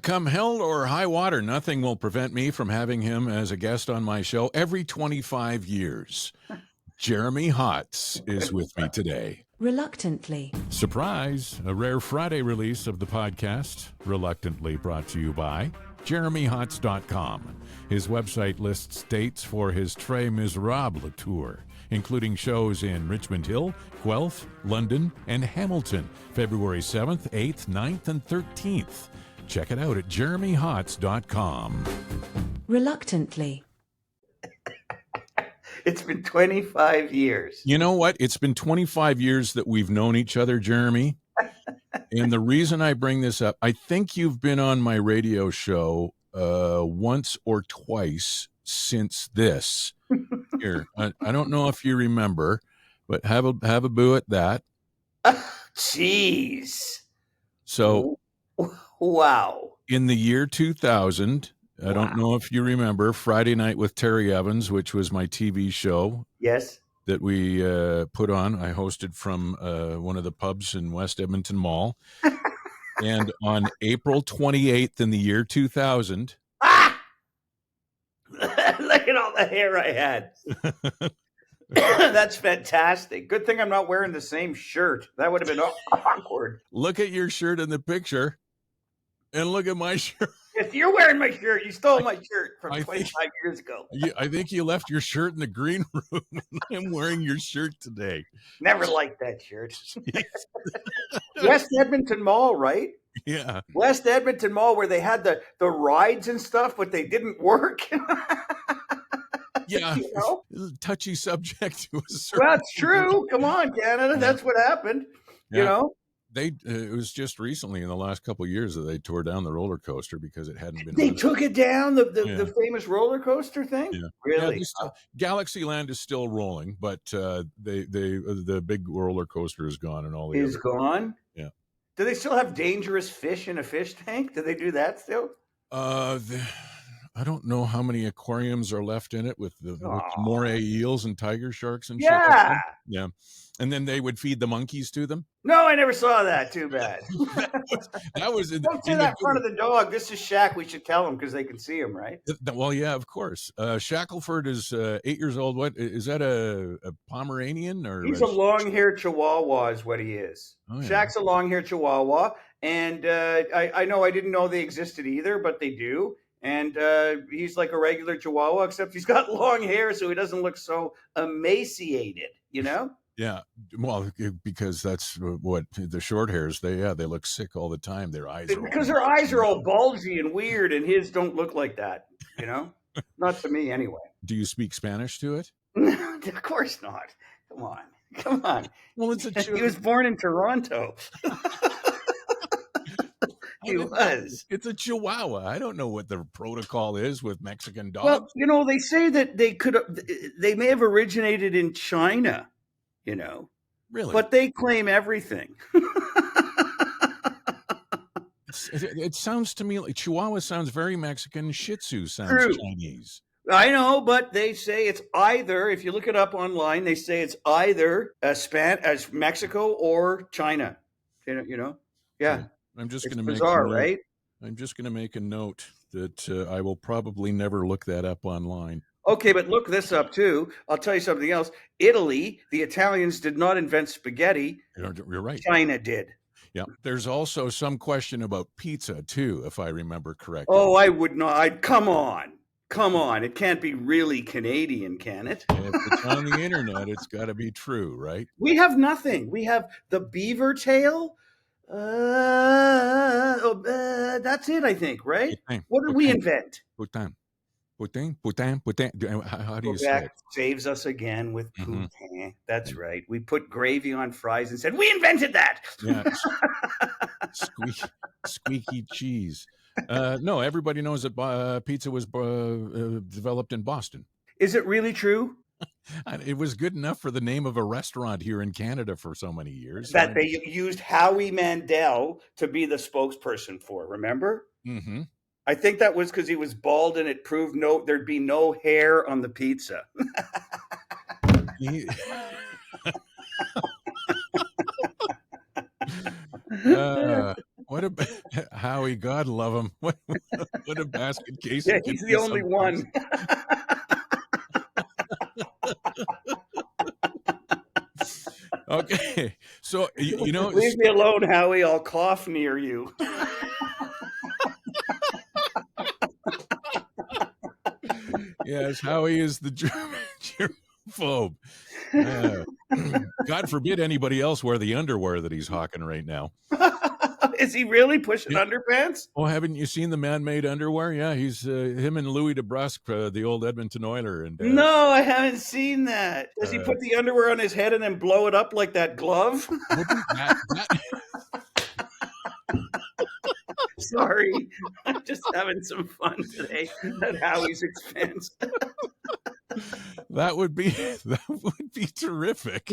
Come hell or high water, nothing will prevent me from having him as a guest on my show every 25 years. Jeremy Hotz is with me today. Reluctantly. Surprise, a rare Friday release of the podcast, reluctantly brought to you by JeremyHotz.com. His website lists dates for his Très Misérable tour, including shows in Richmond Hill, Guelph, London, and Hamilton, February 7th, 8th, 9th, and 13th. Check it out at JeremyHotz.com. Reluctantly. It's been 25 years. You know what? It's been 25 years that we've known each other, Jeremy. And the reason I bring this up, I think you've been on my radio show once or twice since this. Here, I don't know if you remember, but have a boo at that. Jeez. So, wow. In the year 2000, I don't know if you remember Friday Night with Terry Evans, which was my TV show. Yes. That we put on. I hosted from one of the pubs in West Edmonton Mall. And on April 28th in the year 2000. Look at all the hair I had. That's fantastic. Good thing I'm not wearing the same shirt. That would have been awkward. Look at your shirt in the picture. And look at my shirt. If you're wearing my shirt, you stole my shirt from 25 years ago. I think you left your shirt in the green room. I'm wearing your shirt today. Never liked that shirt. West Edmonton Mall, right? Yeah. West Edmonton Mall, where they had the rides and stuff, but they didn't work. Yeah. You know? Touchy subject. Well, that's true. Come on, Canada. That's what happened. Yeah. You know? It was just recently in the last couple of yethey they tore down the roller coaster because it hadn't been. They took it down, the famous roller coaster thing. Yeah. Really? Yeah, Galaxyland is still rolling, but the big roller coaster is gone and all the is gone. Yeah. Do they still have dangerous fish in a fish tank? Do they do that still? I don't know how many aquariums are left in it with the moray eels and tiger sharks and shit. Yeah. And then they would feed the monkeys to them. No, I never saw that. Too bad. that was Don't say that in front of the dog. This is Shaq. We should tell him because they can see him, right? Well, yeah, of course. Shackelford is 8 years old. What is that? A Pomeranian or? He's a long-haired Chihuahua, is what he is. Oh, yeah. Shaq's a long-haired Chihuahua, and I know I didn't know they existed either, but they do. And he's like a regular Chihuahua, except he's got long hair, so he doesn't look so emaciated. You know? Yeah, well, because that's what the short hairs, they look sick all the time. Their eyes are because their eyes are all bulgy and weird, and his don't look like that, you know? Not to me, anyway. Do you speak Spanish to it? Of course not. Come on. Well, he was born in Toronto. He was. It's a Chihuahua. I don't know what the protocol is with Mexican dogs. Well, you know, they say that they may have originated in China. You know, really, but they claim everything. It sounds to me like Chihuahua sounds very Mexican. Shih Tzu sounds Chinese. I know, but they say it's either. If you look it up online, they say it's either as Mexico or China. You know, yeah. I'm just going to make bizarre, right? I'm just going to make a note that I will probably never look that up online. Okay, but look this up too. I'll tell you something else. Italy, the Italians did not invent spaghetti. You're right. China did. Yeah. There's also some question about pizza too, if I remember correctly. Oh, I would not. Come on. It can't be really Canadian, can it? If it's on the internet, it's got to be true, right? We have nothing. We have the beaver tail. That's it, I think, right? What did we invent? Poutine. How do you say it? Saves us again with poutine. Mm-hmm. That's right. We put gravy on fries and said, we invented that. Yeah. Squeaky cheese. No, everybody knows that pizza was developed in Boston. Is it really true? It was good enough for the name of a restaurant here in Canada for so many years. That they used Howie Mandel to be the spokesperson for, remember? Mm-hmm. I think that was because he was bald and it proved there'd be no hair on the pizza. What a Howie, God love him. What a basket case Yeah, he can he's the be only sometimes. one. Okay, so you know, Leave me alone, Howie. I'll cough near you. yes, Howie is the germaphobe. God forbid anybody else wear the underwear that he's hawking right now. Is he really pushing Yeah. underpants? Oh, haven't you seen the man-made underwear? Yeah, he's him and Louis DeBrusque, the old Edmonton Oiler, and No, I haven't seen that. Does he uh, put the underwear on his head and then blow it up like that glove? wouldn't that Sorry, I'm just having some fun today at Howie's expense. that would be terrific.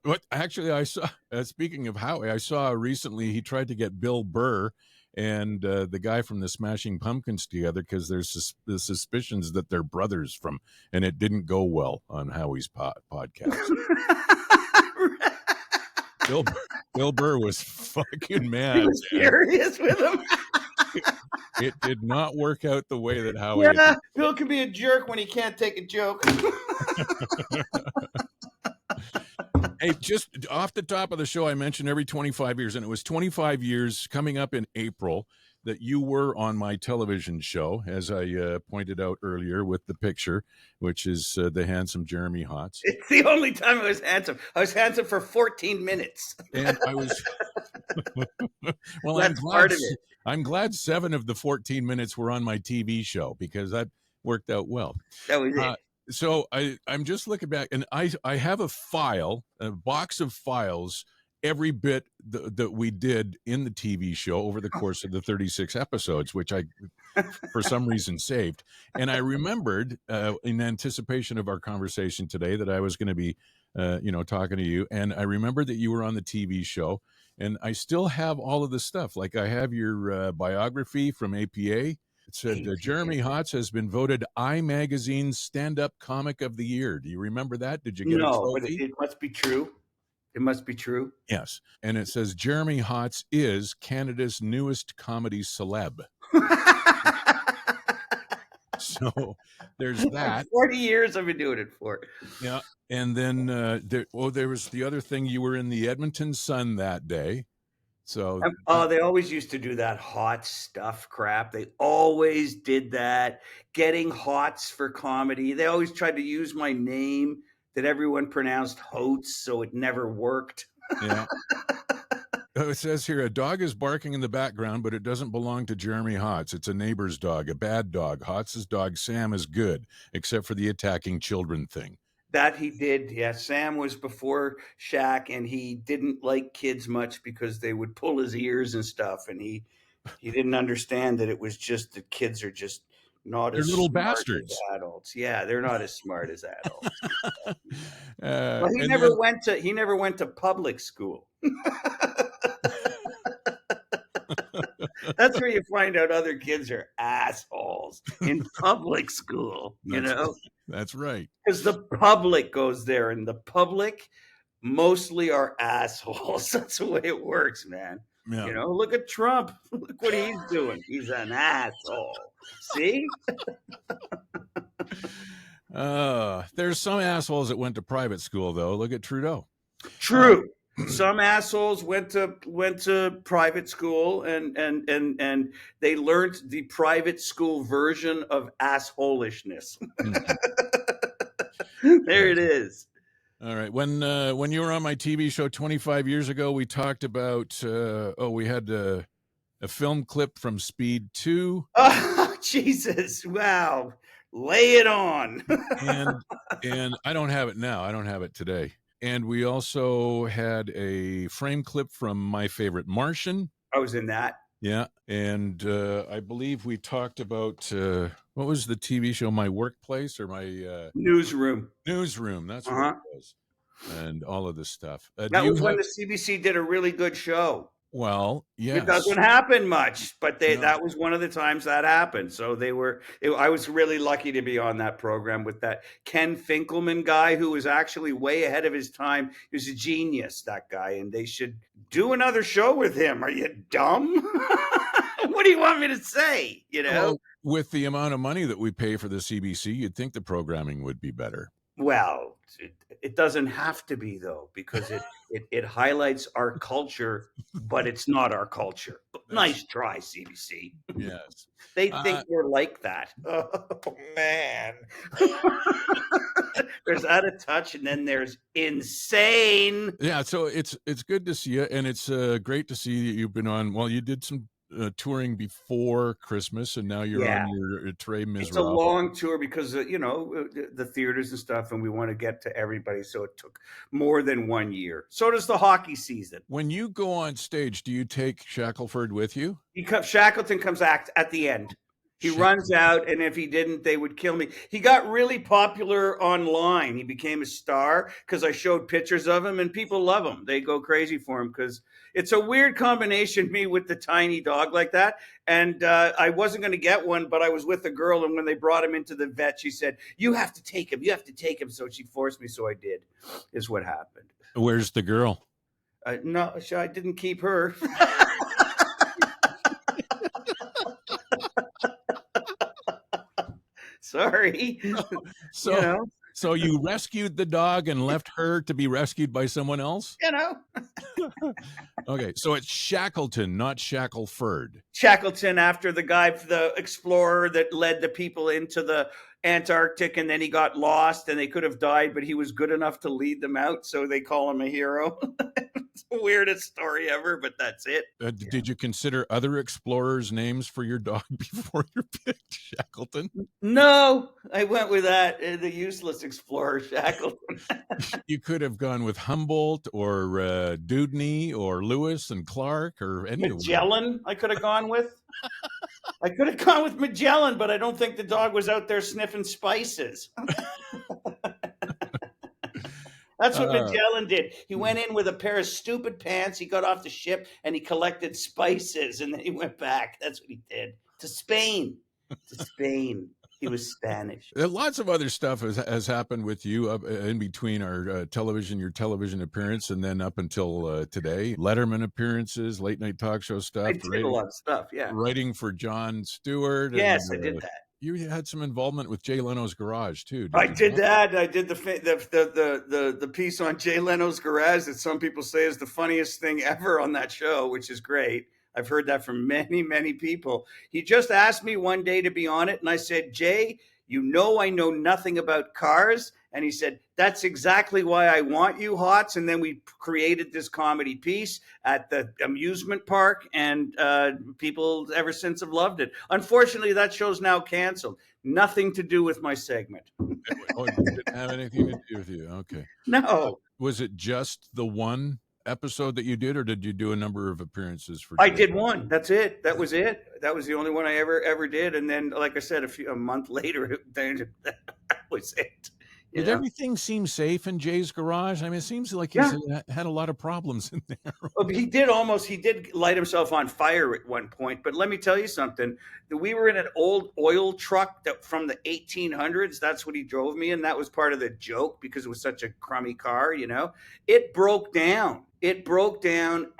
What actually I saw. Speaking of Howie, I saw recently he tried to get Bill Burr and the guy from the Smashing Pumpkins together because there's the suspicions that they're brothers and it didn't go well on Howie's podcast. Bill Burr was fucking mad. He was furious with him. It did not work out the way that Howie. Yeah, Bill can be a jerk when he can't take a joke. Hey, just off the top of the show, I mentioned every 25 years, and it was 25 years coming up in April that you were on my television show, as I pointed out earlier with the picture, which is the handsome Jeremy Hotz. It's the only time I was handsome. I was handsome for 14 minutes. And I was well, that's part of it. I'm glad 7 of the 14 minutes were on my TV show because that worked out well. That was it. So I'm just looking back, and I have a box of files, every bit that we did in the TV show over the course of the 36 episodes, which I, for some reason, saved. And I remembered in anticipation of our conversation today that I was going to be, talking to you. And I remembered that you were on the TV show, and I still have all of the stuff. Like I have your biography from APA. It said Jeremy Hotz has been voted iMagazine's stand-up comic of the year. Do you remember that? Did you get a trophy? No, but it must be true. It must be true. Yes. And it says Jeremy Hotz is Canada's newest comedy celeb. So there's that. 40 years I've been doing it for. Yeah. And then there was the other thing. You were in the Edmonton Sun that day. So they always used to do that hot stuff crap. They always did that. Getting Hotz for comedy. They always tried to use my name that everyone pronounced Hotz, so it never worked. Yeah. It says here, a dog is barking in the background, but it doesn't belong to Jeremy Hotz. It's a neighbor's dog, a bad dog. Hotz's dog, Sam, is good, except for the attacking children thing. That he did. Yeah, Sam was before Shaq, and he didn't like kids much because they would pull his ears and stuff, and he didn't understand that it was just that kids are just not as little smart bastards. as adults. Yeah, they're not as smart as adults. Well, he never went to public school. That's where you find out other kids are assholes in public school, That's right. Because the public goes there, and the public mostly are assholes. That's the way it works, man. Yeah. Look at Trump. Look what he's doing. He's an asshole. See? There's some assholes that went to private school, though. Look at Trudeau. True. Some assholes went to private school and they learned the private school version of assholishness. There it is. All right. When you were on my TV show 25 years ago, we talked about we had a film clip from Speed 2. Oh, Jesus. Wow. Lay it on. and I don't have it now. I don't have it today. And we also had a frame clip from My Favorite Martian. I was in that. Yeah. And I believe we talked about, what was the TV show? My Workplace or my... Newsroom. Newsroom. That's what it was. And all of this stuff. That was when the CBC did a really good show. Well, It yes. doesn't happen much, but No. that was one of the times that happened. So I was really lucky to be on that program with that Ken Finkelman guy who was actually way ahead of his time. He was a genius, that guy, and they should do another show with him. Are you dumb? What do you want me to say? Well, with the amount of money that we pay for the CBC, you'd think the programming would be better. Well, it doesn't have to be, though, because it highlights our culture, but it's not our culture. Nice try, CBC. Yes. They think we're like that. Oh, man. There's out of touch, and then there's insane. Yeah, so it's good to see you, and it's great to see that you've been on. Well, you did some touring before Christmas, and now you're on your Très Misérable. It's a long tour because, the theaters and stuff, and we want to get to everybody. So it took more than 1 year. So does the hockey season. When you go on stage, do you take Shackelford with you? Shackleton comes at the end. He runs out, and if he didn't, they would kill me. He got really popular online. He became a star because I showed pictures of him, and people love him. They go crazy for him because it's a weird combination, me with the tiny dog like that. And I wasn't going to get one, but I was with a girl, and when they brought him into the vet, she said, "You have to take him. You have to take him." So she forced me, so I did, is what happened. Where's the girl? No, I didn't keep her. Sorry. So you rescued the dog and left her to be rescued by someone else? Okay, so it's Shackleton, not Shackelford. Shackleton, after the explorer that led the people into the Antarctic, and then he got lost and they could have died, but he was good enough to lead them out, so they call him a hero. It's the weirdest story ever, but that's it. Did you consider other explorers' names for your dog before you picked Shackleton? No, I went with that, the useless explorer, Shackleton. You could have gone with Humboldt or Dewdney or Lewis and Clark or any of them. Magellan, I could have gone with. I could have gone with Magellan, but I don't think the dog was out there sniffing spices. That's what Magellan did. He went in with a pair of stupid pants. He got off the ship and he collected spices, and then he went back. That's what he did. To Spain. He was Spanish. Lots of other stuff has happened with you in between your television appearance, and then up until today. Letterman appearances, late night talk show stuff. I did a lot of stuff, yeah. Writing for Jon Stewart. Yes, I did that. You had some involvement with Jay Leno's Garage too. I did that. I did the piece on Jay Leno's Garage that some people say is the funniest thing ever on that show, which is great. I've heard that from many, many people. He just asked me one day to be on it, and I said, "Jay, I know nothing about cars." And he said, "That's exactly why I want you, Hotz." And then we created this comedy piece at the amusement park, and people ever since have loved it. Unfortunately, that show's now canceled. Nothing to do with my segment. It didn't have anything to do with you. Okay. No. Was it just the one episode that you did, or did you do a number of appearances for I did one. That's it. That was it. That was the only one I ever did. And then, like I said, a month later, that was it. Did everything seem safe in Jay's Garage? I mean, it seems like he's had a lot of problems in there. Well, he did light himself on fire at one point. But let me tell you something. We were in an old oil truck from the 1800s. That's what he drove me in. That was part of the joke because it was such a crummy car, It broke down. It broke down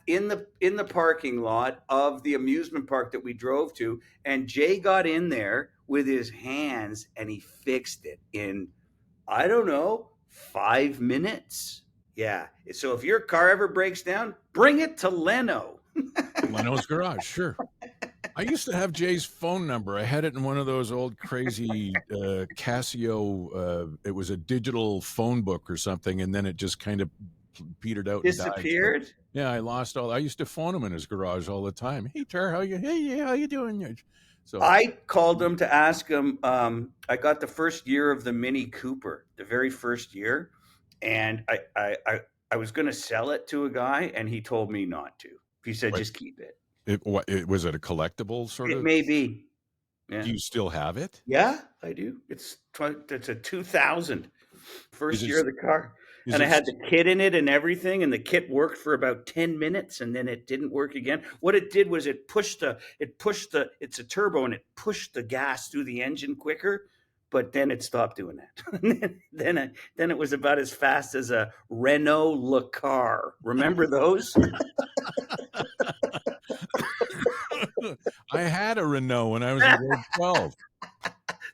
in the parking lot of the amusement park that we drove to. And Jay got in there with his hands and he fixed it in, I don't know, 5 minutes. Yeah. So if your car ever breaks down, bring it to Leno. Leno's Garage, sure. I used to have Jay's phone number. I had it in one of those old crazy Casio. It was a digital phone book or something, and then it just kind of petered out. Disappeared? And died. Yeah, I lost all. I used to phone him in his garage all the time. Hey, Tar, how you doing? So I called him to ask him. I got the first year of the Mini Cooper, the very first year, and I was going to sell it to a guy, and he told me not to. He said, "Just keep it." Was it a collectible sort of? It may be. Yeah. Do you still have it? Yeah, I do. It's a 2000 first year of the car. And I had the kit in it and everything, and the kit worked for about 10 minutes, and then it didn't work again. What it did was it's a turbo, and it pushed the gas through the engine quicker, but then it stopped doing that. then it was about as fast as a Renault Le Car. Remember those? I had a Renault when I was in grade 12.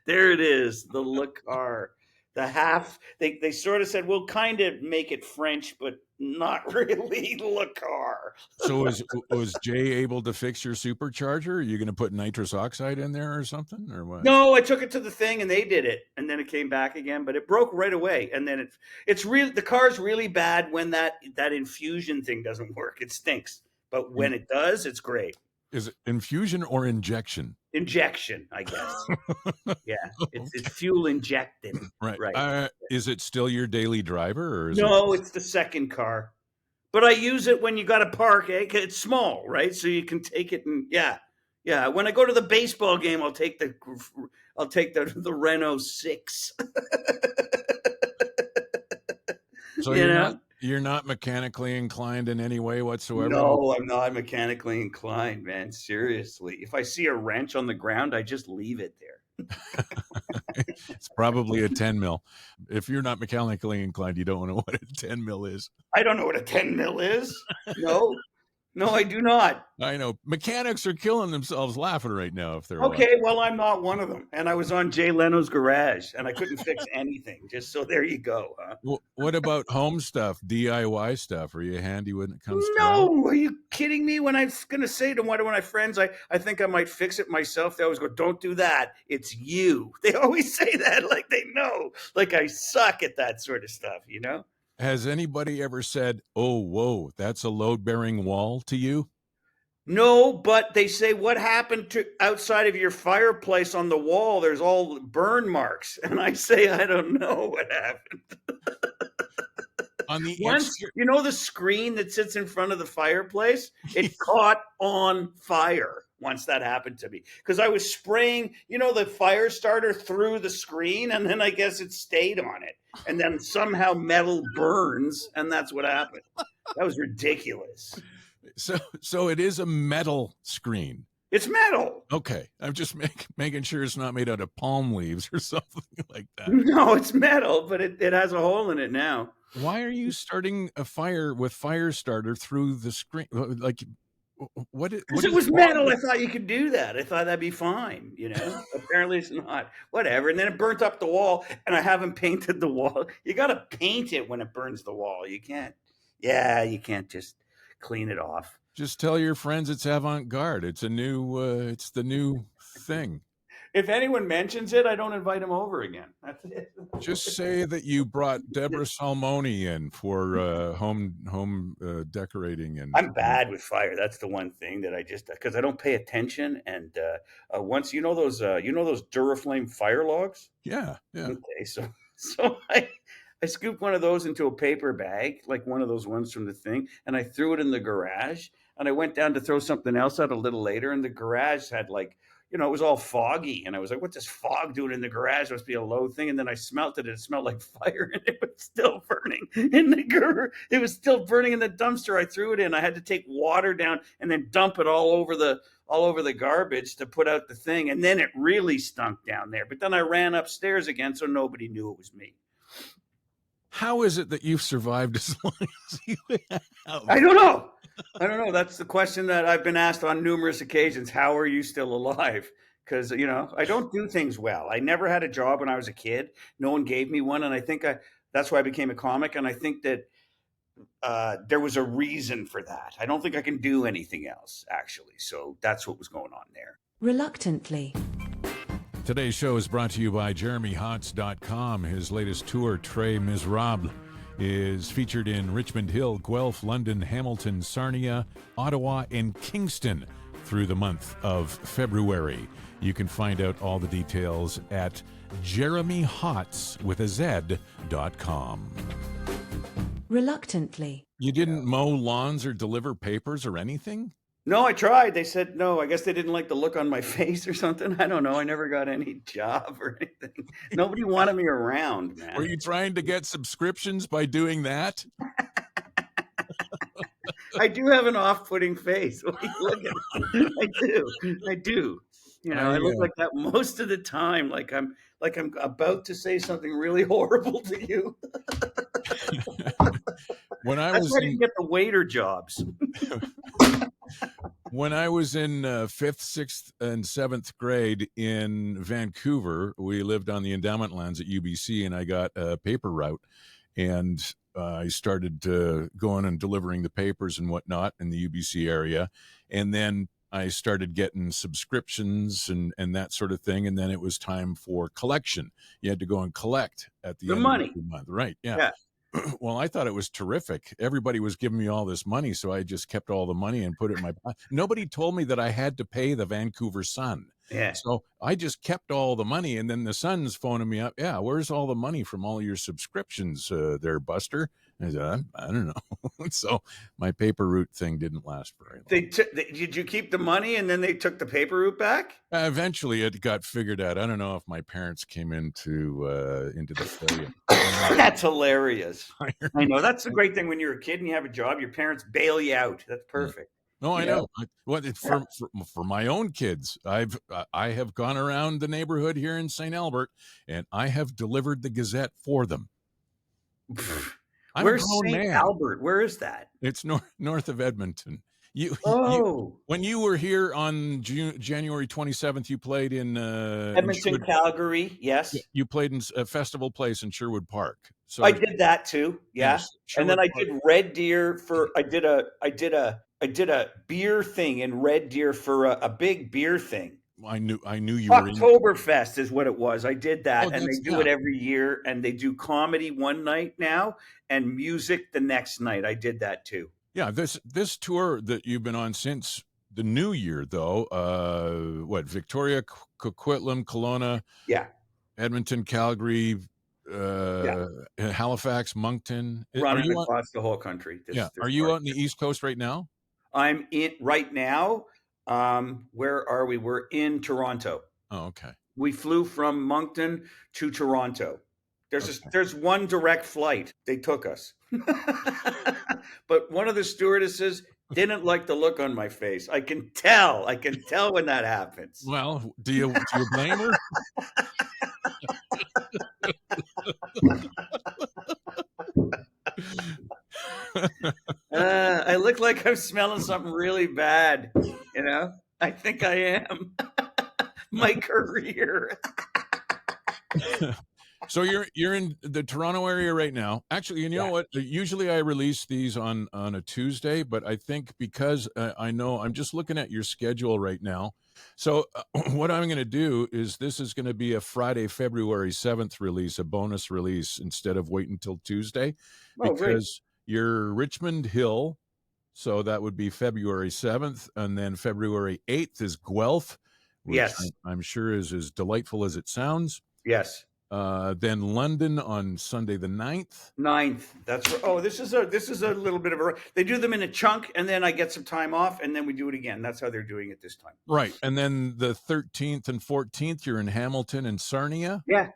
There it is, the Le Car. The half, they sort of said, we'll kind of make it French, but not really Le Car. So was Jay able to fix your supercharger? Are you going to put nitrous oxide in there or something, or what? No, I took it to the thing and they did it, and then it came back again, but it broke right away. And then it's really, the car's really bad when that infusion thing doesn't work. It stinks, but when it does, it's great. Is it infusion or injection? Injection, I guess. Yeah, it's fuel injected. Right. Is it still your daily driver, or no? It's the second car, but I use it when you got to park. It's small, right? So you can take it and yeah. When I go to the baseball game, I'll take the Renault 6. So you're not mechanically inclined in any way whatsoever? No, I'm not mechanically inclined, man. Seriously. If I see a wrench on the ground, I just leave it there. It's probably a 10 mil. If you're not mechanically inclined, you don't know what a 10 mil is. I don't know what a 10 mil is. No, I do not. I know. Mechanics are killing themselves laughing right now if they're okay. Well, I'm not one of them. And I was on Jay Leno's garage, and I couldn't fix anything. Just so there you go. Huh? Well, what about home stuff, DIY stuff? Are you handy when it comes to No, are you kidding me? When I'm going to say to one of my friends, I think I might fix it myself, they always go, don't do that. It's you. They always say that like they know. Like I suck at that sort of stuff, you know? Has anybody ever said, oh, whoa, that's a load-bearing wall to you? No, but they say, what happened to outside of your fireplace on the wall? There's all burn marks. And I say, I don't know what happened. On the you know the screen that sits in front of the fireplace? It caught on fire once that happened to me. Because I was spraying, the fire starter through the screen, and then I guess it stayed on it. And then somehow metal burns, and that's what happened. That was ridiculous. So it is a metal screen. It's metal. Okay. I'm just making sure it's not made out of palm leaves or something like that. No, it's metal, but it has a hole in it now. Why are you starting a fire with fire starter through the screen? Like, what? Because it was metal. I thought you could do that. I thought that'd be fine. Apparently it's not. Whatever. And then it burnt up the wall, and I haven't painted the wall. You got to paint it when it burns the wall. You can't. Yeah, you can't just clean it off. Just tell your friends it's avant-garde. It's the new thing. If anyone mentions it, I don't invite them over again. That's it. Just say that you brought Deborah Salmoni in for home decorating. And I'm bad with fire. That's the one thing that because I don't pay attention. And once those Duraflame fire logs. Yeah. Okay, so I scooped one of those into a paper bag, like one of those ones from the thing, and I threw it in the garage. And I went down to throw something else out a little later, and the garage had it was all foggy. And I was like, what's this fog doing in the garage? It must be a low thing. And then I smelt it. It smelled like fire, and it was still burning in the garage. It was still burning in the dumpster I threw it in. I had to take water down and then dump it all over the garbage to put out the thing. And then it really stunk down there. But then I ran upstairs again, so nobody knew it was me. How is it that you've survived as long as you have? I don't know. That's the question that I've been asked on numerous occasions. How are you still alive? Because, I don't do things well. I never had a job when I was a kid. No one gave me one. And I think that's why I became a comic. And I think that there was a reason for that. I don't think I can do anything else, actually. So that's what was going on there. Reluctantly. Today's show is brought to you by JeremyHotz.com. His latest tour, Très Misérable, is featured in Richmond Hill, Guelph, London, Hamilton, Sarnia, Ottawa, and Kingston through the month of February. You can find out all the details at JeremyHotz.com. Reluctantly. You didn't mow lawns or deliver papers or anything? No, I tried. They said no. I guess they didn't like the look on my face or something. I don't know. I never got any job or anything. Nobody wanted me around, Were man. you trying to get subscriptions by doing that? I do have an off-putting face. What are you looking at? I do. I do. You know, I look like that most of the time, like I'm about to say something really horrible to you. When I That's was why I in didn't get the waiter jobs. when I was in fifth, sixth, and seventh grade in Vancouver, we lived on the endowment lands at UBC, and I got a paper route, and I started going and delivering the papers and whatnot in the UBC area, and then I started getting subscriptions and that sort of thing, and then it was time for collection. You had to go and collect at the The end of money. the month, right? Yeah. Yeah. Well, I thought it was terrific. Everybody was giving me all this money, so I just kept all the money and put it in my. Nobody told me that I had to pay the Vancouver Sun, Yeah. so I just kept all the money. And then the Sun's phoning me up. Yeah, where's all the money from all your subscriptions, there, Buster? I said, I don't know. So my paper route thing didn't last very long. Did you keep the money and then they took the paper route back? Eventually, it got figured out. I don't know if my parents came into the fray. That's hilarious. I know. That's the great thing when you're a kid and you have a job, your parents bail you out. That's perfect. No, I You know. For my own kids, I have gone around the neighborhood here in St. Albert, and I have delivered the Gazette for them. I'm a Where's grown St. man. Albert? Where is that? It's north of Edmonton. Oh, When you were here on January 27th, you played in Edmonton, Calgary. Yes, you played in a festival place in Sherwood Park. So I did that too. Yeah, yes, and then Sherwood I Park. did Red Deer for. I did a beer thing in Red Deer for a big beer thing. I knew you were in. Oktoberfest is what it was. I did that, Oh, and they do it every year. And they do comedy one night now and music the next night. I did that too. Yeah, this tour that you've been on since the new year, though, Victoria, Coquitlam, Kelowna, Yeah, Edmonton, Calgary, yeah. Halifax, Moncton. Are Running you on? across the whole country. Yeah, This are you part. out on the East Coast right now? I'm in right now. Where are we? We're in Toronto. Oh, okay. We flew from Moncton to Toronto. There's one direct flight. They took us. But one of the stewardesses didn't like the look on my face. I can tell. I can tell when that happens. Well, do you blame her? I look like I'm smelling something really bad. You know, I think I am. My career. So you're in the Toronto area right now. Actually, you know what? Usually I release these on a Tuesday, but I think because I know I'm just looking at your schedule right now. So what I'm going to do is this is going to be a Friday, February 7th release, a bonus release instead of waiting until Tuesday, because you're Richmond Hill. So that would be February 7th, and then February 8th is Guelph, which I'm sure is as delightful as it sounds. Yes. Then London on Sunday the 9th. 9th. That's right. Oh, this is a little bit of a. They do them in a chunk, and then I get some time off, and then we do it again. That's how they're doing it this time. Right, and then the 13th and 14th, you're in Hamilton and Sarnia. Yeah.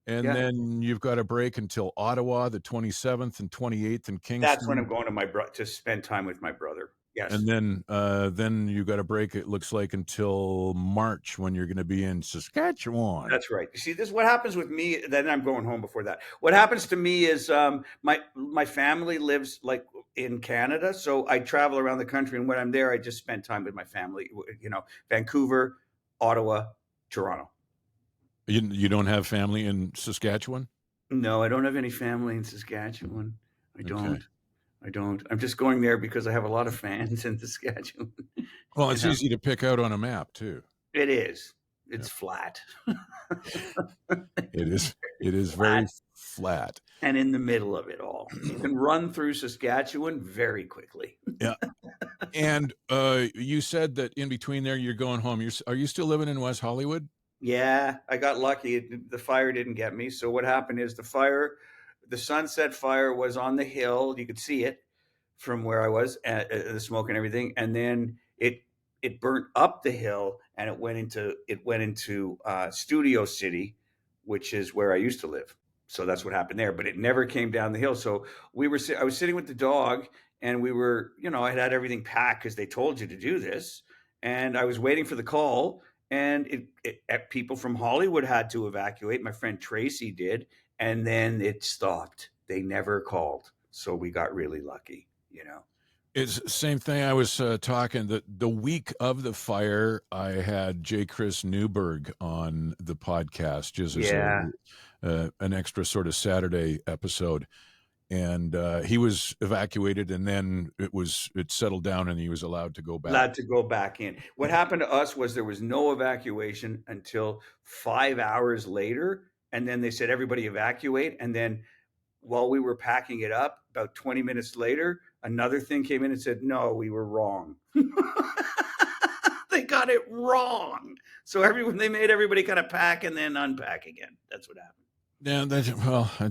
And then you've got a break until Ottawa, the 27th and 28th in Kingston. That's when I'm going to spend time with my brother. Yes. And then you got a break, it looks like, until March when you're going to be in Saskatchewan. That's right. You see, this is what happens with me. Then I'm going home before that. What happens to me is my family lives like in Canada, so I travel around the country, and when I'm there, I just spend time with my family. You know, Vancouver, Ottawa, Toronto. You don't have family in Saskatchewan? No, I don't have any family in Saskatchewan. I don't. I'm just going there because I have a lot of fans in Saskatchewan. Well, it's easy to pick out on a map too. It is. It's flat. It is very flat. And in the middle of it all. You can run through Saskatchewan very quickly. Yeah. And you said that in between there you're going home. Are you still living in West Hollywood? Yeah, I got lucky. The fire didn't get me. So what happened is the Sunset Fire was on the hill. You could see it from where I was, the smoke and everything. And then it burnt up the hill, and it went into Studio City, which is where I used to live. So that's what happened there. But it never came down the hill. So I was sitting with the dog, and we were, I had everything packed because they told you to do this, and I was waiting for the call, and people from Hollywood had to evacuate. My friend Tracy did, and then it stopped. They never called, so we got really lucky. It's same thing. I was talking the week of the fire. I had J. Chris Newberg on the podcast just as an extra sort of Saturday episode, and he was evacuated, and then it settled down, and he was allowed to go back. Allowed to go back in. What happened to us was there was no evacuation until 5 hours later, and then they said everybody evacuate, and then while we were packing it up, about 20 minutes later, another thing came in and said, no, we were wrong. They got it wrong. So they made everybody kind of pack and then unpack again. That's what happened. Yeah,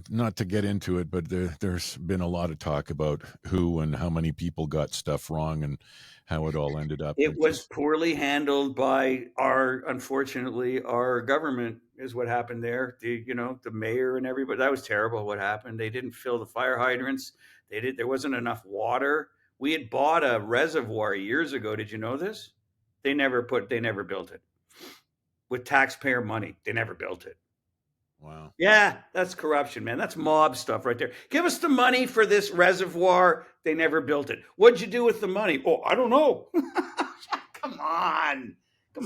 not to get into it, but there's been a lot of talk about who and how many people got stuff wrong and how it all ended up. It was poorly handled by unfortunately, our government is what happened there. The mayor and everybody. That was terrible what happened. They didn't fill the fire hydrants. There wasn't enough water. We had bought a reservoir years ago. Did you know this? They never built it. With taxpayer money. They never built it. Wow. Yeah, that's corruption, man. That's mob stuff right there. Give us the money for this reservoir. They never built it. What'd you do with the money? Oh, I don't know. Come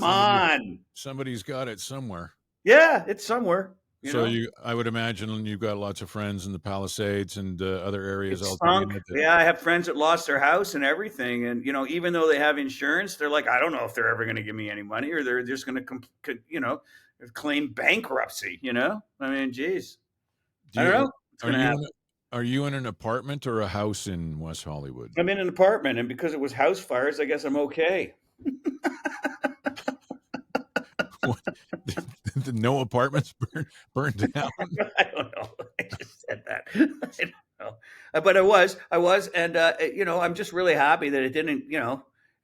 on. Somebody's got it somewhere. Yeah, it's somewhere. I would imagine you've got lots of friends in the Palisades and other areas. Yeah, I have friends that lost their house and everything. And, even though they have insurance, they're like, I don't know if they're ever going to give me any money, or they're just going to, claim bankruptcy. I mean, geez. I don't know. Are you in an apartment or a house in West Hollywood? I'm in an apartment, and because it was house fires, I guess I'm okay. No apartments burned down? I don't know. I just said that. I don't know. But I was, and I'm just really happy that it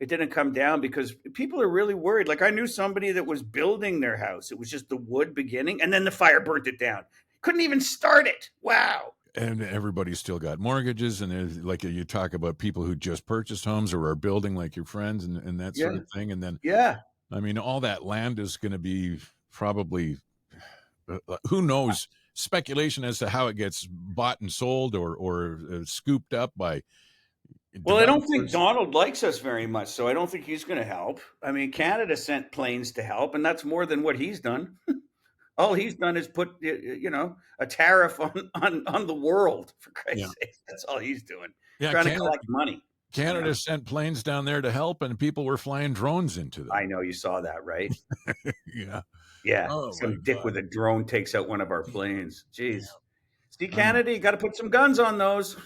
didn't come down, because people are really worried. Like, I knew somebody that was building their house. It was just the wood beginning, and then the fire burnt it down. Couldn't even start it. Wow. And everybody's still got mortgages, and like you talk about people who just purchased homes or are building, like your friends and that sort of thing. And then, I mean, all that land is going to be probably, who knows, speculation as to how it gets bought and sold or scooped up by. Well, I don't think Donald likes us very much, so I don't think he's going to help. I mean, Canada sent planes to help, and that's more than what he's done. All he's done is put, a tariff on the world, for Christ's sake. That's all he's doing. Yeah, trying to collect money. Canada sent planes down there to help, and people were flying drones into them. I know, you saw that, right? Yeah. Yeah. Some dick with a drone takes out one of our planes. Jeez. See, Canada, you got to put some guns on those.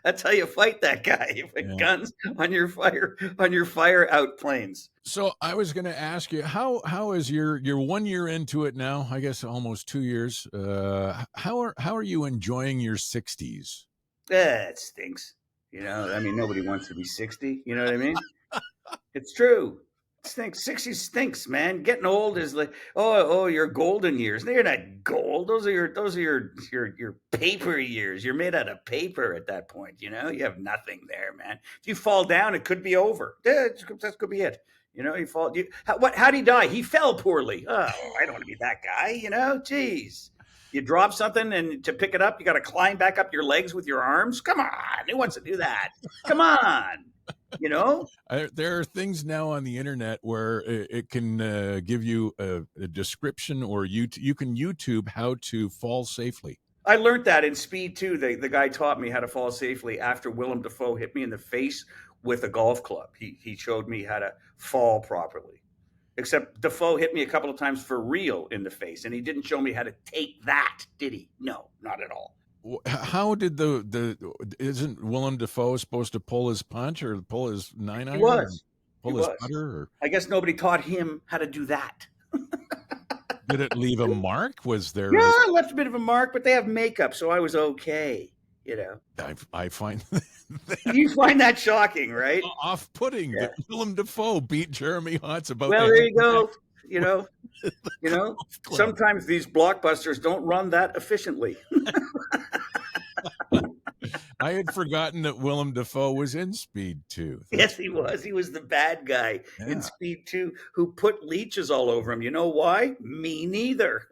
That's how you fight that guy. You put guns on your fire out planes. So I was going to ask you, how is you're 1 year into it now? I guess almost 2 years. How are you enjoying your 60s? It stinks. I mean, nobody wants to be 60. You know what I mean? It's true. It stinks. 60 stinks, man. Getting old is like, oh, your golden years. No, you're not gold. Those are your paper years. You're made out of paper at that point. You have nothing there, man. If you fall down, it could be over. That could be it. You fall. How did he die? He fell poorly. Oh, I don't want to be that guy. Jeez. You drop something, and to pick it up, you got to climb back up your legs with your arms. Come on. Who wants to do that? Come on. There are things now on the internet where it can give you a description, or you can YouTube how to fall safely. I learned that in Speed 2. The guy taught me how to fall safely after Willem Dafoe hit me in the face with a golf club. He showed me how to fall properly. Except Dafoe hit me a couple of times for real in the face, and he didn't show me how to take that, did he? No, not at all. How did isn't Willem Dafoe supposed to pull his punch or pull his 9-iron? He was. Pull his putter? Or? I guess nobody taught him how to do that. Did it leave a mark? Was there? Yeah, I left a bit of a mark, but they have makeup, so I was okay. You know, I find you find that shocking, right? off-putting Yeah. that Willem Dafoe beat Jeremy Hotz about Well, the there you head go. You know, club. sometimes these blockbusters don't run that efficiently. I had forgotten that Willem Dafoe was in Speed 2. Yes, he was. He was the bad guy in Yeah. Speed 2 who put leeches all over him. You know why? Me neither.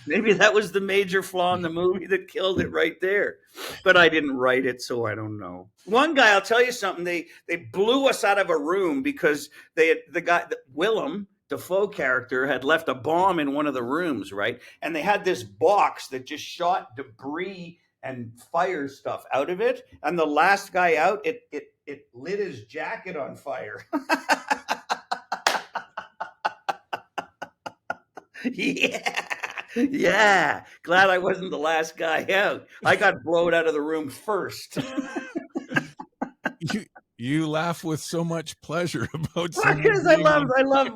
Maybe that was the major flaw in the movie that killed it right there. But I didn't write it, so I don't know. One guy, I'll tell you something. They blew us out of a room because Willem Dafoe character had left a bomb in one of the rooms, right? And they had this box that just shot debris and fire stuff out of it. And the last guy out, it lit his jacket on fire. Yeah. Yeah. Glad I wasn't the last guy out. I got blown out of the room first. You laugh with so much pleasure about Because I love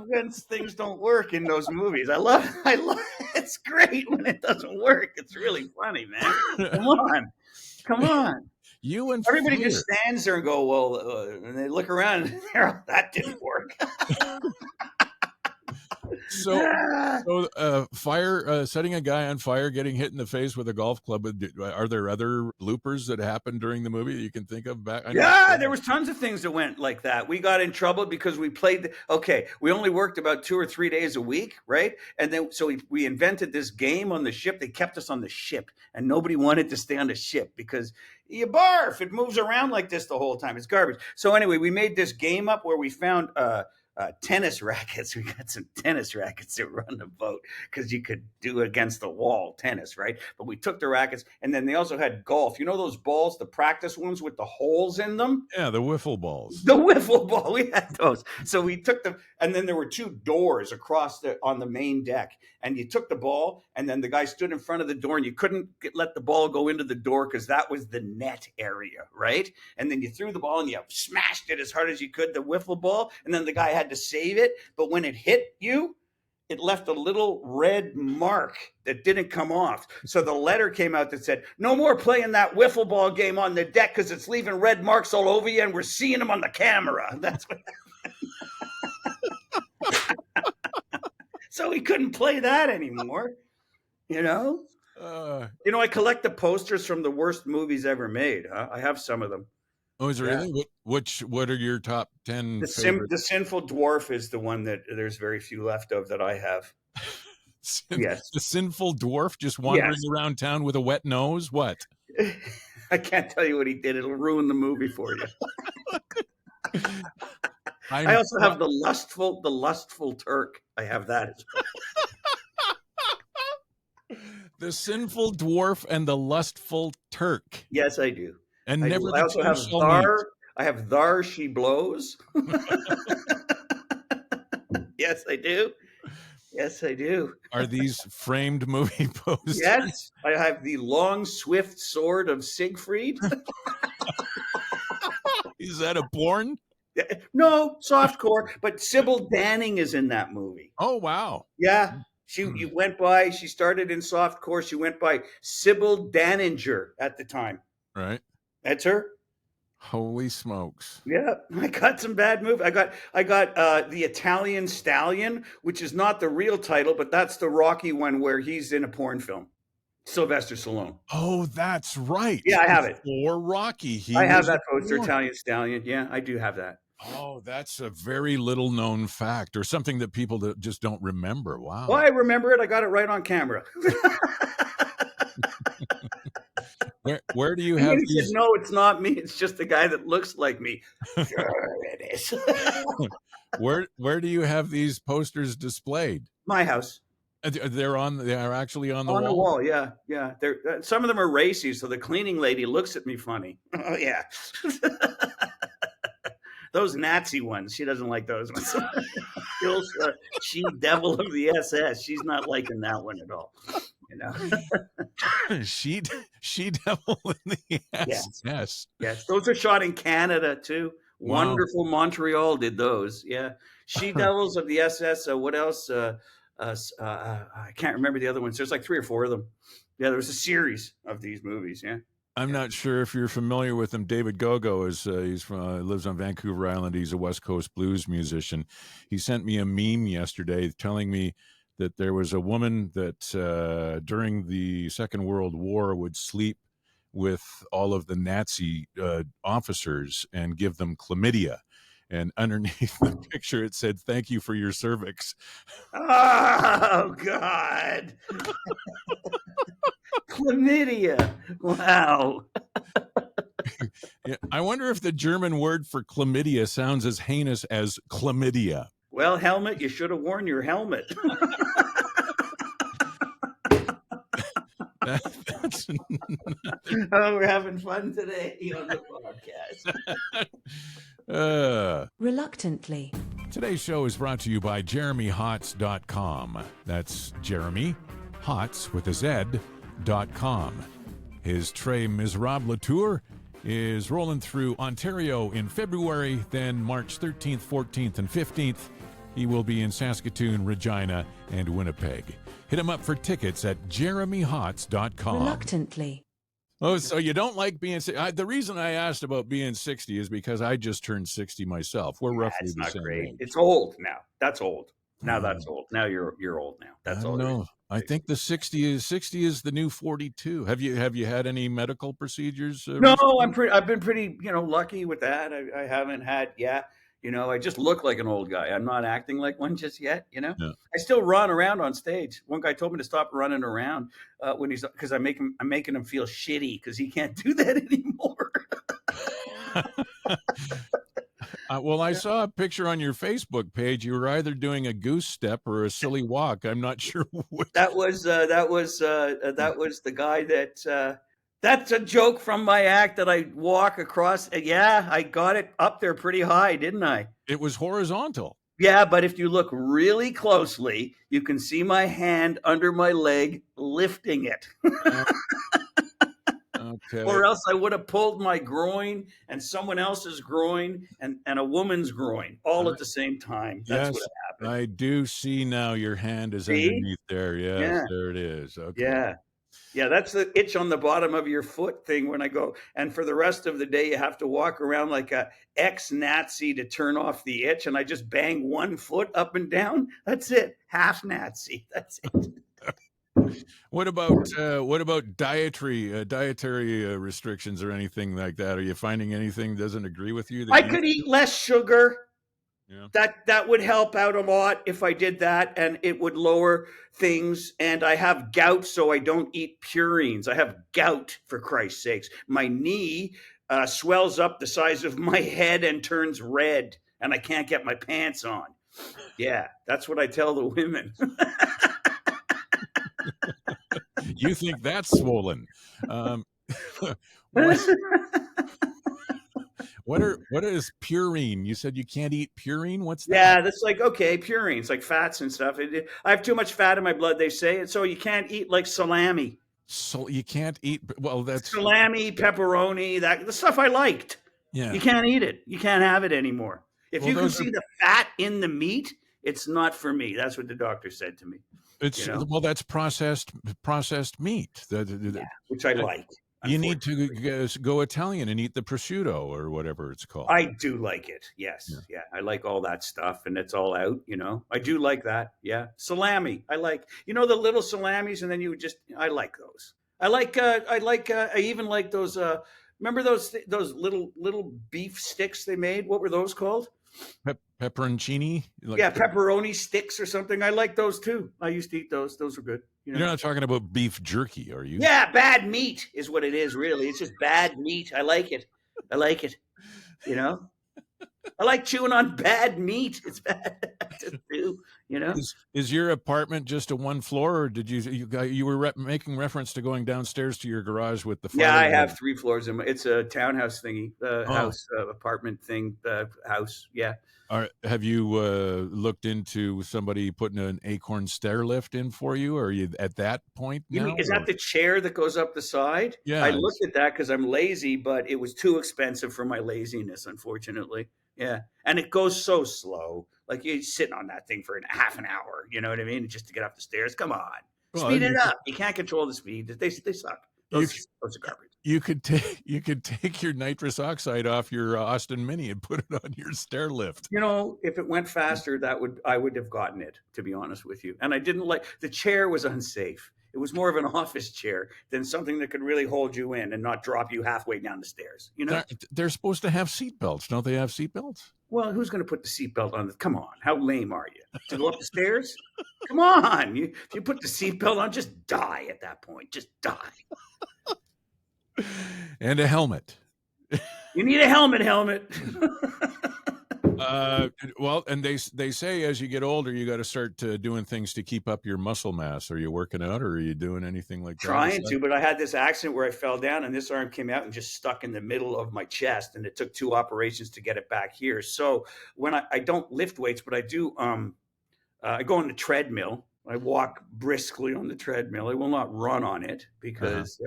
when things don't work in those movies. I love it's great when it doesn't work. It's really funny, man. Come on. You and everybody Fear. just stands there and go, well, and they look around and that didn't work. So fire, setting a guy on fire, getting hit in the face with a golf club. Are there other bloopers that happened during the movie that you can think of back? Yeah, there was tons of things that went like that. We got in trouble because we we only worked about 2 or 3 days a week, right? And then so we invented this game on the ship. They kept us on the ship, and nobody wanted to stay on the ship because you barf. It moves around like this the whole time. It's garbage. So anyway, we made this game up where we found tennis rackets. We got some tennis rackets that were on the boat because you could do it against the wall tennis, right? But we took the rackets, and then they also had golf. You know those balls, the practice ones with the holes in them? Yeah, the wiffle balls. The wiffle ball. We had those. So we took them, and then there were 2 doors on the main deck. And you took the ball, and then the guy stood in front of the door, and you couldn't let the ball go into the door because that was the net area, right? And then you threw the ball, and you smashed it as hard as you could, the wiffle ball, and then the guy had to save it. But when it hit you, it left a little red mark that didn't come off. So the letter came out that said, no more playing that wiffle ball game on the deck because it's leaving red marks all over you, and we're seeing them on the camera. That's what So we couldn't play that anymore, you know? I collect the posters from the worst movies ever made. Huh? I have some of them. Oh, is it really? What are your top 10 The Sinful Dwarf is the one that there's very few left of that I have. Yes. The Sinful Dwarf just wandering around town with a wet nose? What? I can't tell you what he did. It'll ruin the movie for you. I also have the lustful Turk. I have that as well. The Sinful Dwarf and the Lustful Turk. Yes, I do. And I also have Thar. I have Thar She Blows. Yes, I do. Yes, I do. Are these framed movie posters? Yes. I have the long, swift sword of Siegfried. Is that a porn? No, softcore, but Sybil Danning is in that movie. Oh, wow. Yeah. You went by, she started in softcore. She went by Sybil Danninger at the time. Right. That's her. Holy smokes. Yeah, I got some bad movies. I got The Italian Stallion, which is not the real title, but that's the Rocky one where he's in a porn film. Sylvester Stallone. Oh, that's right. Yeah, I have it. For Rocky. I have that poster, Italian Stallion. Yeah, I do have that. Oh, that's a very little known fact, or something that people just don't remember. Wow. Well, I remember it. I got it right on camera. Where do you have these? No, it's not me. It's just the guy that looks like me. Sure, it is. Where do you have these posters displayed? My house. They are actually on the wall. On the wall, yeah. Some of them are racy, so the cleaning lady looks at me funny. Oh yeah. Those Nazi ones, she doesn't like those ones. She devil of the SS. She's not liking that one at all. She devil in the SS. Yes. Those are shot in Canada too. Wow. Wonderful Montreal did those. Yeah. She devils of the SS. What else? I can't remember the other ones. There's like 3 or 4 of them. Yeah, there was a series of these movies. Yeah. I'm not sure if you're familiar with him. David Gogo lives on Vancouver Island. He's a West Coast blues musician. He sent me a meme yesterday telling me that there was a woman that during the Second World War would sleep with all of the Nazi officers and give them chlamydia. And underneath the picture, it said, "Thank you for your cervix." Oh, God. Chlamydia. Wow. Yeah, I wonder if the German word for chlamydia sounds as heinous as chlamydia. Well, helmet, you should have worn your helmet. That's Oh, we're having fun today on the podcast. Reluctantly. Today's show is brought to you by JeremyHotz.com. That's Jeremy Hotz with a Z.com. His Très Misérables tour is rolling through Ontario in February, then March 13th, 14th, and 15th. He will be in Saskatoon, Regina, and Winnipeg. Hit him up for tickets at JeremyHotz.com. Reluctantly. Oh, so you don't like being 60? The reason I asked about being 60 is because I just turned 60 myself. We're roughly It's the not same great. age. It's old now. That's old. Now that's old. Now you're old now. That's all. No, I think the 60 is the new 42. Have you had any medical procedures? No, recently? I've been pretty, lucky with that. I haven't had, I just look like an old guy. I'm not acting like one just yet. Yeah. I still run around on stage. One guy told me to stop running around because I'm making him feel shitty because he can't do that anymore. Well, I saw a picture on your Facebook page. You were either doing a goose step or a silly walk. I'm not sure which. That was the guy that. That's a joke from my act that I walk across. Yeah, I got it up there pretty high, didn't I? It was horizontal. Yeah, but if you look really closely, you can see my hand under my leg lifting it. Okay. Or else I would have pulled my groin and someone else's groin and a woman's groin all at the same time. That's Yes, what happened. I do see now your hand is See? underneath there. Yes, Yeah. there it is. Okay. Yeah. Yeah, that's the itch on the bottom of your foot thing when I go. And for the rest of the day, you have to walk around like a ex-Nazi to turn off the itch. And I just bang one foot up and down. That's it. Half Nazi. That's it. What about dietary restrictions or anything like that? Are you finding anything doesn't agree with you? I could eat less sugar. Yeah. That would help out a lot if I did that, and it would lower things. And I have gout, so I don't eat purines. I have gout, for Christ's sakes. My knee swells up the size of my head and turns red, and I can't get my pants on. Yeah, that's what I tell the women. You think that's swollen? What is purine? You said you can't eat purine. What's that? Yeah, that's like, okay, purines, like fats and stuff. I have too much fat in my blood, they say, and so you can't eat like salami. So you can't eat. Well, that's Salami, pepperoni, the stuff I liked. Yeah. You can't eat it. You can't have it anymore. If you can see the fat in the meat, it's not for me. That's what the doctor said to me. Well, that's processed meat. Which I like. You need to go Italian and eat the prosciutto or whatever it's called. I do like it. Yes. Yeah. I like all that stuff, and it's all out, I do like that. Yeah. Salami. I like, the little salamis, and then I like those. I even like those, remember those little beef sticks they made? What were those called? Pepperoncini? Pepperoni sticks or something. I like those too. I used to eat those. Those were good. You're not talking about beef jerky, are you? Yeah, bad meat is what it is, really. It's just bad meat. I like it. I like chewing on bad meat. It's bad to do, Is your apartment just a one floor, or did you were making reference to going downstairs to your garage with the fire? Yeah, I have 3 floors. It's a townhouse thingy, apartment thing, house. Yeah. Have you looked into somebody putting an acorn stair lift in for you? Or are you at that point now? Is that the chair that goes up the side? Yeah. I looked at that because I'm lazy, but it was too expensive for my laziness, unfortunately. Yeah. And it goes so slow. Like you're sitting on that thing for half an hour, you know what I mean? Just to get up the stairs. Come on. Well, Speed it up. You can't control the speed. They suck. Those are garbage. You could take your nitrous oxide off your Austin Mini and put it on your stair lift. You know, if it went faster, I would have gotten it, to be honest with you. And I didn't like the chair was unsafe. It was more of an office chair than something that could really hold you in and not drop you halfway down the stairs. You know, they're supposed to have seat belts, don't they? Have seat belts? Well, who's going to put the seatbelt on? Come on, how lame are you to go up the stairs? Come on, if you put the seatbelt on, just die at that point. Just die. And a helmet. You need a helmet. Well, and they say as you get older, you got to start doing things to keep up your muscle mass. Are you working out, or are you doing anything like that? Trying to, but I had this accident where I fell down, and this arm came out and just stuck in the middle of my chest, and it took 2 operations to get it back here. So when I don't lift weights, but I do, I go on the treadmill. I walk briskly on the treadmill. I will not run on it because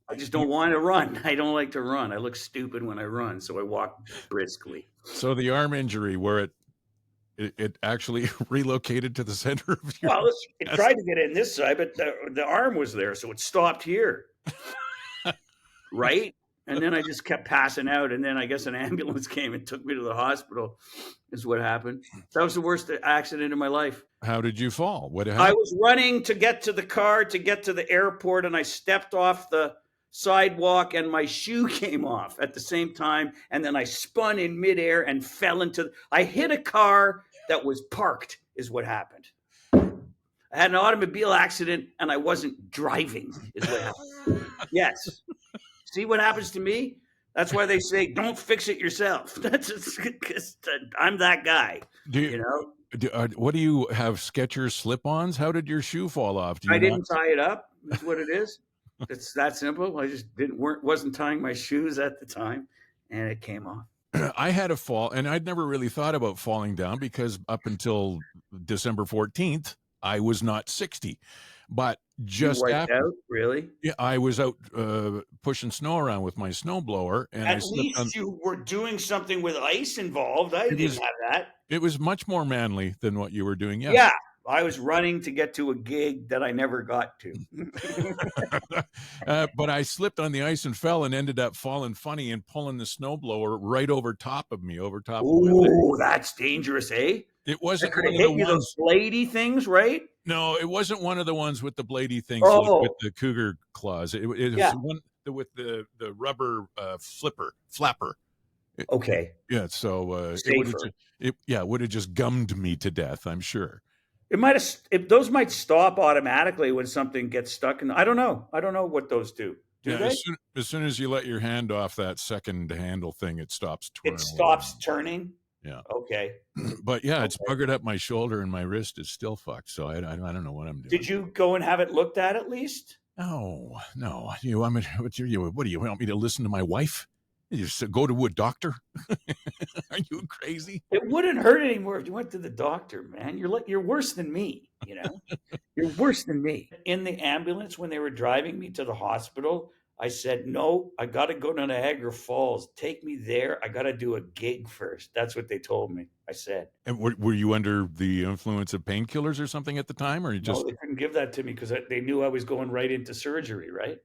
I just don't want to run. I don't like to run. I look stupid when I run, so I walk briskly. So the arm injury, where it actually relocated to the center of your Well, it tried to get in this side, but the arm was there, so it stopped here. Right? And then I just kept passing out, and then I guess an ambulance came and took me to the hospital, is what happened. That was the worst accident in my life. How did you fall? What happened? I was running to get to the car, to get to the airport, and I stepped off the sidewalk, and my shoe came off at the same time, and then I spun in midair and fell into I hit a car that was parked, is what happened. I had an automobile accident, and I wasn't driving, is what happened. Yes. See what happens to me? That's why they say, don't fix it yourself. That's because I'm that guy, you know? What do you have, Skechers slip-ons? How did your shoe fall off? I didn't tie it up, is what it is. It's that simple. I just wasn't tying my shoes at the time, and it came off. I had a fall, and I'd never really thought about falling down because up until December 14th, I was not 60. But just after, out, really? Yeah, I was out pushing snow around with my snowblower, and at least you were doing something with ice involved. I didn't have that. It was much more manly than what you were doing. Yes. Yeah, I was running to get to a gig that I never got to. But I slipped on the ice and fell, and ended up falling funny and pulling the snowblower right over top of me, over top. Oh, that's dangerous, eh? It wasn't one of the ones, those bladey things, right? No, it wasn't one of the ones with the bladey things with the cougar claws. It was one with the rubber flapper. Okay. Yeah, so it would have just gummed me to death, I'm sure. It might have. Those might stop automatically when something gets stuck in. I don't know. I don't know what those do. Do they? As soon as you let your hand off that second handle thing, it stops twirling. It stops turning. Yeah. Okay. But yeah, it's buggered up my shoulder, and my wrist is still fucked. So I don't know what I'm doing. Did you go and have it looked at least? No. You want me? What do you want me to listen to my wife? You just go to a doctor? Are you crazy? It wouldn't hurt anymore if you went to the doctor, man. You're worse than me, you know? You're worse than me. In the ambulance, when they were driving me to the hospital, I said, no, I got to go to Niagara Falls. Take me there. I got to do a gig first. That's what they told me. I said. And were you under the influence of painkillers or something at the time? Or you just... No, they couldn't give that to me because they knew I was going right into surgery, right?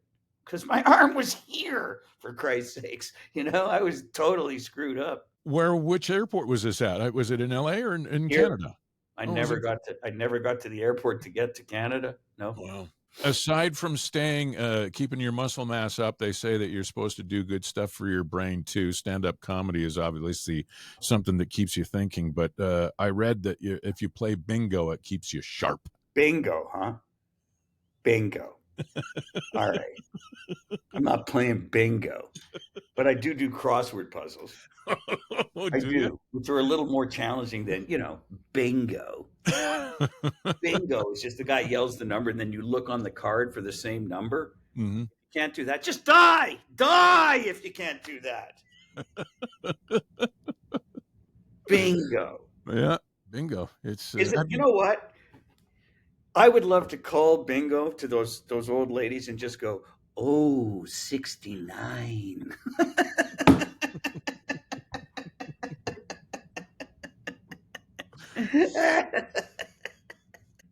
Because my arm was here, for Christ's sakes. You know, I was totally screwed up. Which airport was this at? Was it in LA or in Canada? I never got to the airport to get to Canada. No. Wow. Aside from keeping your muscle mass up, they say that you're supposed to do good stuff for your brain too. Stand-up comedy is obviously something that keeps you thinking. But I read that if you play bingo, it keeps you sharp. Bingo, huh? Bingo. All right. I'm not playing bingo, but I do crossword puzzles. I do, which are a little more challenging than, bingo. Bingo is just the guy yells the number, and then you look on the card for the same number. Mm-hmm. You can't do that. Just die if you can't do that. Bingo. Yeah, bingo. You know what? I would love to call bingo to those old ladies and just go, oh, 69.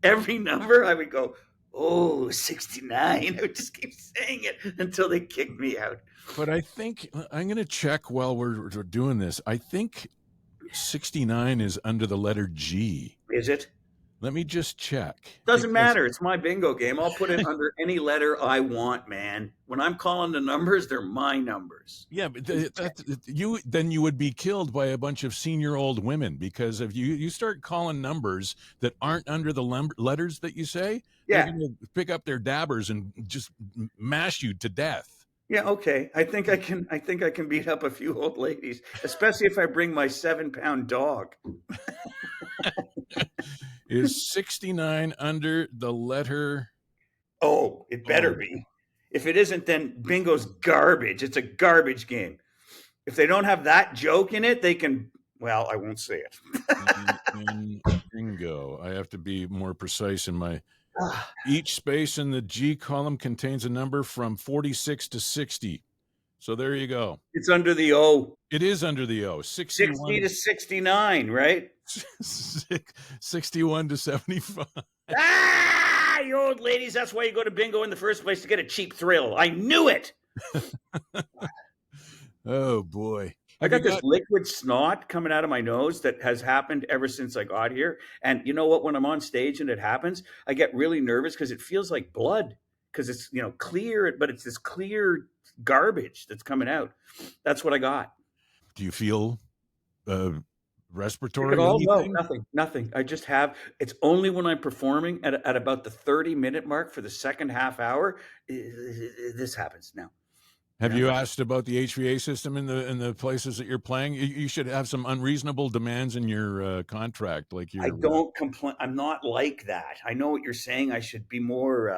Every number I would go, Oh, 69. I would just keep saying it until they kick me out. But I think I'm going to check while we're doing this. I think 69 is under the letter G. Is it? Let me just check. Doesn't matter. It's my bingo game. I'll put it under any letter I want, man. When I'm calling the numbers, they're my numbers. Yeah, but you would be killed by a bunch of senior old women, because if you start calling numbers that aren't under the letters that you say, yeah, they're going to pick up their dabbers and just mash you to death. Yeah, okay. I think I can beat up a few old ladies, especially if I bring my 7-pound dog. Is 69 under the letter? Oh, it better be. If it isn't, then bingo's garbage. It's a garbage game. If they don't have that joke in it, they can. Well, I won't say it. in bingo, I have to be more precise in my. Each space in the G column contains a number from 46 to 60. So there you go. It's under the O. It is under the O. 60 to 69, right? 61 to 75. Ah, you old ladies. That's why you go to bingo in the first place, to get a cheap thrill. I knew it. Oh, boy. I got this liquid snot coming out of my nose that has happened ever since I got here. And you know what? When I'm on stage and it happens, I get really nervous because it feels like blood, because it's, clear, but it's this clear garbage that's coming out. That's what I got. Do you feel respiratory? No, nothing. I just have. It's only when I'm performing at about the 30-minute mark for the second half hour, this happens now. Have you asked about the HVA system in the places that you're playing? You should have some unreasonable demands in your contract. Like I don't complain. I'm not like that. I know what you're saying. I should be more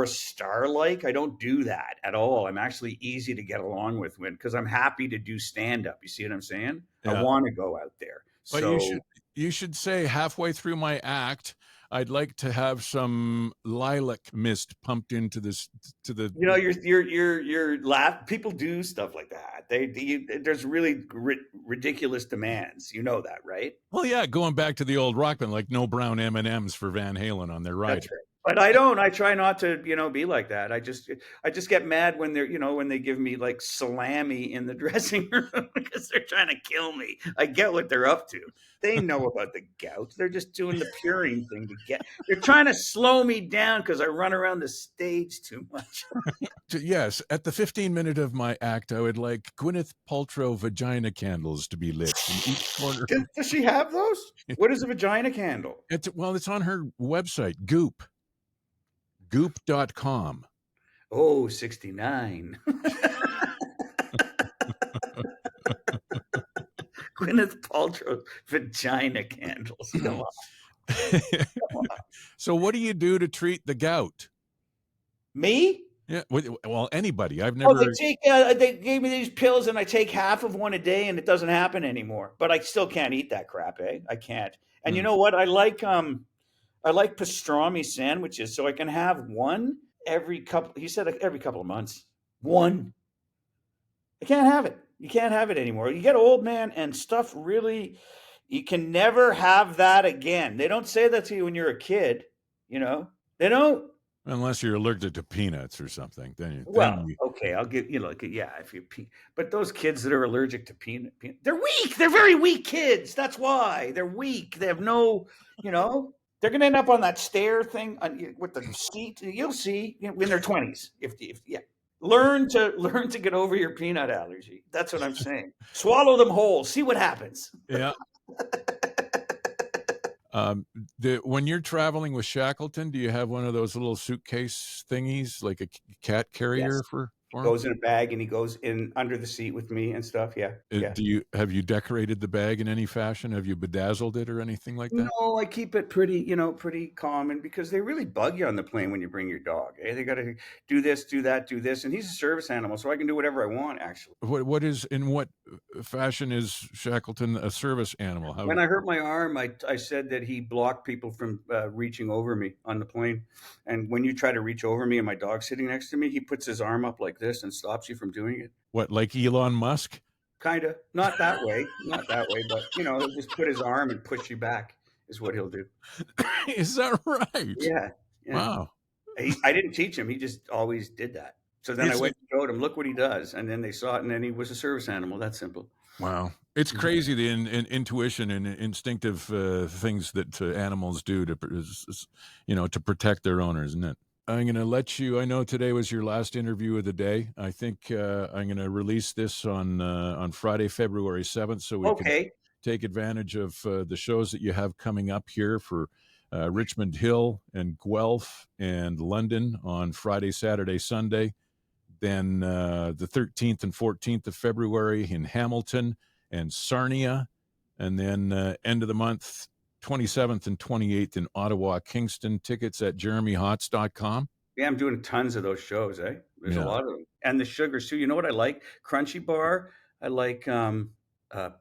star-like. I don't do that at all. I'm actually easy to get along with, because I'm happy to do stand-up. You see what I'm saying? Yeah. I want to go out there. But so you should say, halfway through my act, I'd like to have some lilac mist pumped into this, to the. You're laugh. People do stuff like that. There's really ridiculous demands. You know that, right? Well, yeah. Going back to the old rock band, like no brown M&Ms for Van Halen on their ride. That's right. But I don't. I try not to, be like that. I just get mad when they're, when they give me like salami in the dressing room because they're trying to kill me. I get what they're up to. They know about the gout. They're just doing the Purine thing they're trying to slow me down because I run around the stage too much. Yes. At the 15-minute of my act, I would like Gwyneth Paltrow vagina candles to be lit in each corner. Does she have those? What is a vagina candle? It's on her website, Goop. Goop.com. Oh, 69. Gwyneth Paltrow vagina candles. Come on. So what do you do to treat the gout? Me? Yeah. Well, anybody. I've never. They gave me these pills, and I take half of one a day, and it doesn't happen anymore. But I still can't eat that crap, eh? I can't. And you know what? I like pastrami sandwiches, so I can have one every couple. He said every couple of months. One. I can't have it. You can't have it anymore. You get old, man, and stuff really. You can never have that again. They don't say that to you when you're a kid. They don't. Unless you're allergic to peanuts or something, okay, I'll give if you but those kids that are allergic to peanut, they're weak. They're very weak kids. That's why they're weak. They have no, they're going to end up on that stair thing with the seat. You'll see in their 20s. Learn to get over your peanut allergy. That's what I'm saying. Swallow them whole. See what happens. Yeah. When you're traveling with Shackleton, do you have one of those little suitcase thingies, like a cat carrier? Yes. for He goes in a bag and he goes in under the seat with me and stuff. Yeah. Have you decorated the bag in any fashion? Have you bedazzled it or anything like that? No, I keep it pretty common, because they really bug you on the plane when you bring your dog. They got to do this, do that, do this. And he's a service animal, so I can do whatever I want, actually. In what fashion is Shackleton a service animal? When I hurt my arm, I said that he blocked people from reaching over me on the plane. And when you try to reach over me and my dog's sitting next to me, he puts his arm up like this and stops you from doing it. What, like Elon Musk? Kind of. Not that way, but he'll just put his arm and push you back is what he'll do. Is that right? Yeah. Yeah. Wow. I didn't teach him. He just always did that. So then I went and showed him, look what he does. And then they saw it, and then he was a service animal. That's simple. Wow. It's crazy the intuition and instinctive things that animals do to, to protect their owners, isn't it? I'm going to let you, I know today was your last interview of the day. I think I'm going to release this on Friday, February 7th, so we can take advantage of the shows that you have coming up here for Richmond Hill and Guelph and London on Friday, Saturday, Sunday. Then the 13th and 14th of February in Hamilton and Sarnia. And then end of the month, 27th and 28th in Ottawa, Kingston. Tickets at jeremyhotz.com. Yeah, I'm doing tons of those shows, eh? There's a lot of them. And the sugars, too. You know what I like? Crunchy Bar. I like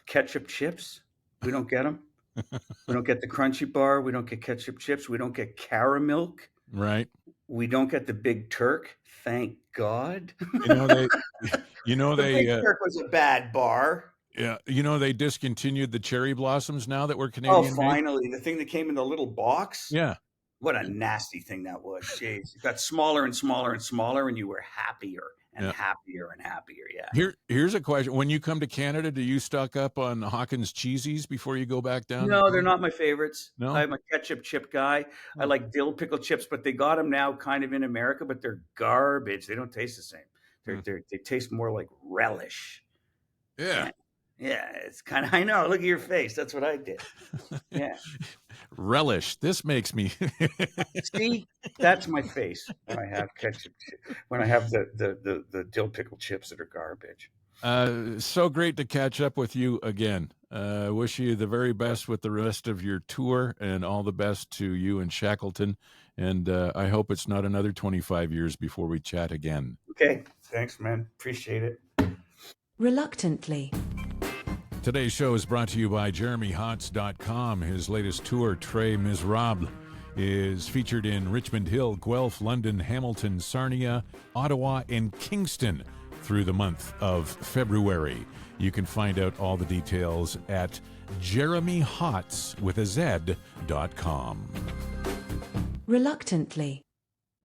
ketchup chips. We don't get them. We don't get the Crunchy Bar. We don't get ketchup chips. We don't get Caramilk. Right. We don't get the Big Turk. Thank God. The Big Turk was a bad bar. Yeah, they discontinued the cherry blossoms now that were Canadian. Oh, finally, the thing that came in the little box. Yeah. What a nasty thing that was. Jeez, it got smaller and smaller and smaller, and you were happier and happier and happier. Yeah. Here's a question: when you come to Canada, do you stock up on Hawkins cheesies before you go back down? No, they're not my favorites. No? I'm a ketchup chip guy. I like dill pickle chips, but they got them now kind of in America, but they're garbage. They don't taste the same. They taste more like relish. Yeah. Yeah, it's kind of, I know. Look at your face. That's what I did. Yeah. Relish. This makes me. See, that's my face when I have ketchup. When I have the dill pickle chips that are garbage. So great to catch up with you again. Wish you the very best with the rest of your tour, and all the best to you in Shackleton. And I hope it's not another 25 years before we chat again. Okay. Thanks, man. Appreciate it. Reluctantly. Today's show is brought to you by JeremyHotz.com. His latest tour, Très Misérable, is featured in Richmond Hill, Guelph, London, Hamilton, Sarnia, Ottawa, and Kingston through the month of February. You can find out all the details at JeremyHotz.com. Reluctantly.